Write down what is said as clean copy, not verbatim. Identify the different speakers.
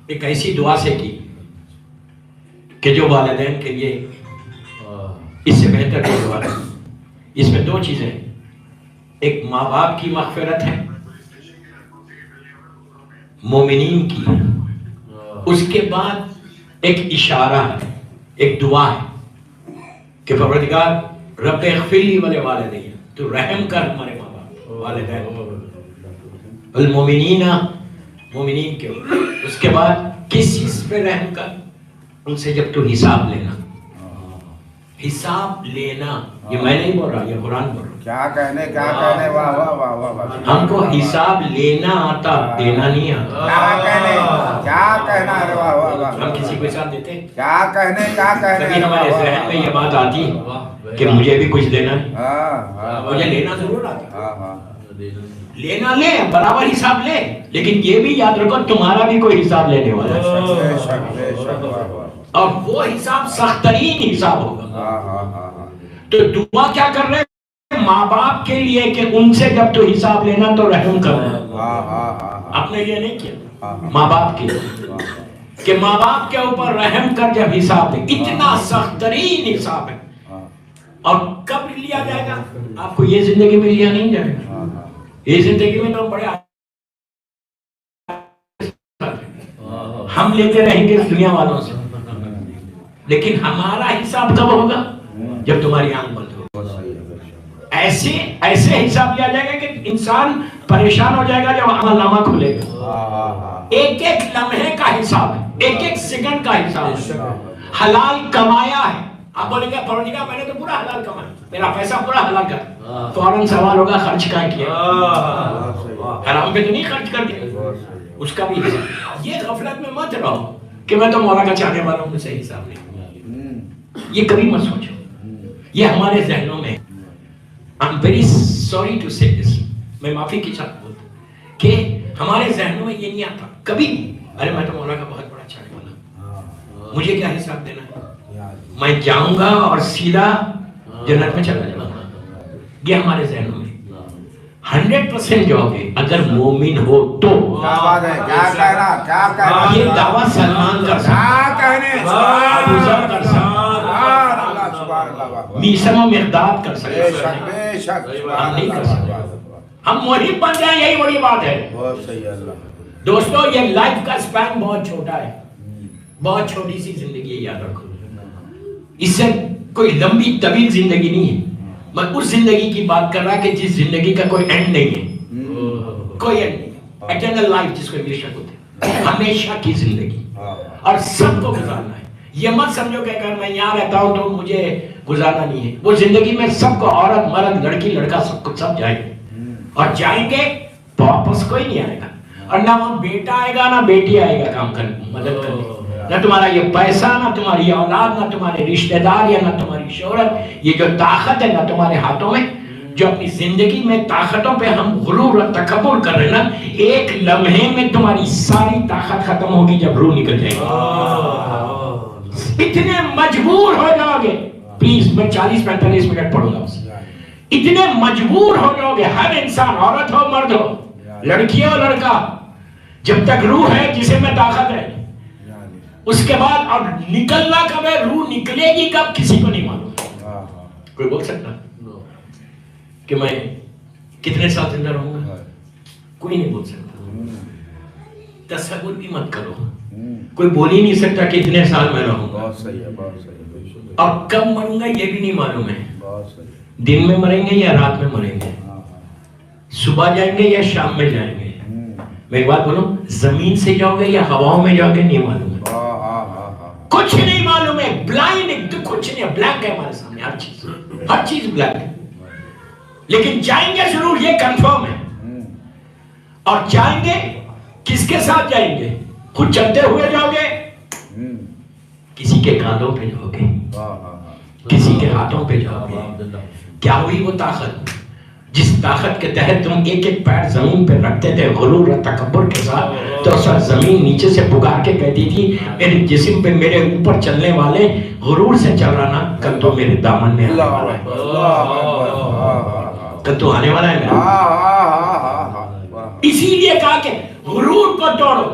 Speaker 1: ایک ایسی دعا سے کی کہ جو والدین کے لیے اس سے بہتر کوئی دعا نہیں. اس میں دو چیزیں ہیں، ایک ماں باپ کی مغفرت ہے مومنین کی، اس کے بعد ایک اشارہ ہے، ایک دعا ہے کہ پروردگار رب اغفر لی ولوالدی، تو رحم کر ہمارے ماں باپ والدین المومنین، مومنین کے اوپر. اس کے بعد کس چیز پہ رحم کر؟ ان سے جب تو حساب لینا، حساب لینا. یہ میں نہیں بول رہا، یہ قرآن بول رہا.
Speaker 2: کیا کہنے واہ واہ واہ واہ واہ.
Speaker 1: ہم کو حساب لینا آتا، دینا نہیں آتا.
Speaker 2: کیا کہنا ہے واہ واہ واہ.
Speaker 1: ہم کسی کو حساب دیتے ہیں؟
Speaker 2: کیا کہنے
Speaker 1: کبھی ہمارے ذہن میں یہ بات آتی کہ مجھے بھی کچھ دینا ہے، مجھے لینا ضرور آتا. لینا لے، برابر حساب لے، لیکن یہ بھی یاد رکھو تمہارا بھی کوئی حساب لینے والا ہے، اور وہ حساب سخت ترین حساب ہوگا. تو دعا کیا کر رہے ہیں ماں باپ کے لیے کہ ان سے جب تو حساب لینا تو رحم کرنا. آپ نے یہ نہیں کیا ماں باپ کے کہ ماں باپ کے اوپر رحم کر جب حساب لے. اتنا سخت ترین حساب ہے. اور کب لیا جائے گا؟ آپ کو یہ زندگی میں لیا نہیں جائے گا. یہ زندگی میں تو بڑے ہم لیتے رہیں گے دنیا والوں سے، لیکن ہمارا حساب کب ہوگا؟ جب تمہاری آنکھ بند ہوگا. ایسے حساب لیا جائے گا کہ انسان پریشان ہو جائے گا جب عمل نامہ کھلے گا. ایک ایک لمحے کا حساب ہے، ایک ایک سیکنڈ کا حساب ہے. حلال کمایا ہے، آپ بولیں گے پروردگار میں نے تو پورا حلال کمایا، میرا پیسہ پورا حلال کر. فوراً سوال ہوگا خرچ کہاں کیا؟ حرام پہ تو نہیں خرچ کر دیا، اس کا بھی حساب. یہ غفلت میں مت رہو کہ میں تو مولا کا چاہنے والا ہوں، مجھ سے حساب نہیں. یہ کبھی مت سوچو، یہ ہمارے ذہنوں میں. I'm very sorry to say this، میں معافی کی چاہتا ہوں کہ ہمارے ذہنوں میں یہ نہیں آتا کبھی. ارے میں تو مولا کا بہت بڑا چاہنے والا ہوں، مجھے کیا حساب دینا ہے، میں جاؤں گا اور سیدھا جنت میں چلا جاؤں گا. یہ ہمارے ذہنوں میں 100% جاؤ گے اگر مومن ہو تو. یہ دعویٰ سلمان کر سکتا، ابو ذر کر سکتا، میثم و مقداد کر سکتے، ہم نہیں کر سکتے. ہم محب بن جائیں، یہی بڑی بات ہے. دوستو یہ لائف کا سپین بہت چھوٹا ہے، بہت چھوٹی سی زندگی ہے، یاد رکھو. اس سے کوئی لمبی طویل زندگی نہیں ہے. میں اس زندگی کی بات کر رہا کہ جس زندگی کا کوئی اینڈ نہیں ہے، کوئی اینڈ نہیں. ایٹرنل لائف جس کو انگلش میں بولتے ہیں، ہمیشہ کی زندگی، اور سب کو گزارنا ہے. یہ مت سمجھو کہ اگر میں یہاں رہتا ہوں تو مجھے گزارنا نہیں ہے. وہ زندگی میں سب کو، عورت مرد لڑکی لڑکا سب کو، سب جائیں گے، اور جائیں گے واپس کوئی نہیں آئے گا. اور نہ وہ بیٹا آئے گا نہ بیٹی آئے گا کام کرنے مدد کرنے. نہ تمہارا یہ پیسہ، نہ تمہاری اولاد، نہ تمہارے رشتہ دار، یا نہ تمہاری شہرت. یہ جو طاقت ہے نہ تمہارے ہاتھوں میں. جو اپنی زندگی میں طاقتوں پہ ہم غرور اور تکبر کر رہے ہیں نا، ایک لمحے میں تمہاری ساری طاقت ختم ہوگی جب روح نکل جائے گی. اتنے مجبور ہو جاؤ گے، پلیز میں 40-45 منٹ پڑھوں گا. اتنے مجبور ہو جاؤ گے، ہر انسان، عورت ہو مرد ہو، لڑکی ہو لڑکا، جب تک روح ہے جسے میں طاقت ہے. اس کے بعد اور نکلنا کب ہے، روح نکلے گی کب، کسی کو نہیں معلوم. کوئی بول سکتا کہ میں کتنے سال زندہ رہوں گا؟ کوئی نہیں بول سکتا. تصور بھی مت کرو، کوئی بول ہی نہیں سکتا کہ اتنے سال میں رہوں گا. اور کب مروں گا یہ بھی نہیں معلوم ہے. دن میں مریں گے یا رات میں مریں گے، صبح جائیں گے یا شام میں جائیں گے. میں ایک بات بولوں، زمین سے جاؤ گے یا ہواؤں میں جاؤ گے نہیں معلوم ہے. کچھ نہیں معلوم ہے، بلائنڈ، کچھ نہیں ہے، بلیک ہے ہمارے سامنے. ہر چیز بلیک ہے، لیکن جائیں گے ضرور، یہ کنفرم ہے. اور جائیں گے کس کے ساتھ جائیں گے؟ خود چلتے ہوئے جاؤ گے، کسی کے کاندھوں پہ جاؤ گے، کسی کے ہاتھوں پہ جاؤ گے. کیا ہوئی وہ طاقت جس طاقت کے تحت تم ایک ایک پیر زمین پہ رکھتے تھے غرور اور تکبر کے ساتھ، تو اس وقت زمین نیچے سے پکار کے کہتی تھی میرے جسم پہ میرے اوپر چلنے والے غرور سے چل رہا نا، کل تو میرے دامن میں آنے والا ہے، کل تو آنے والا ہے میرا. اسی لیے کہا کہ غرور کو توڑو،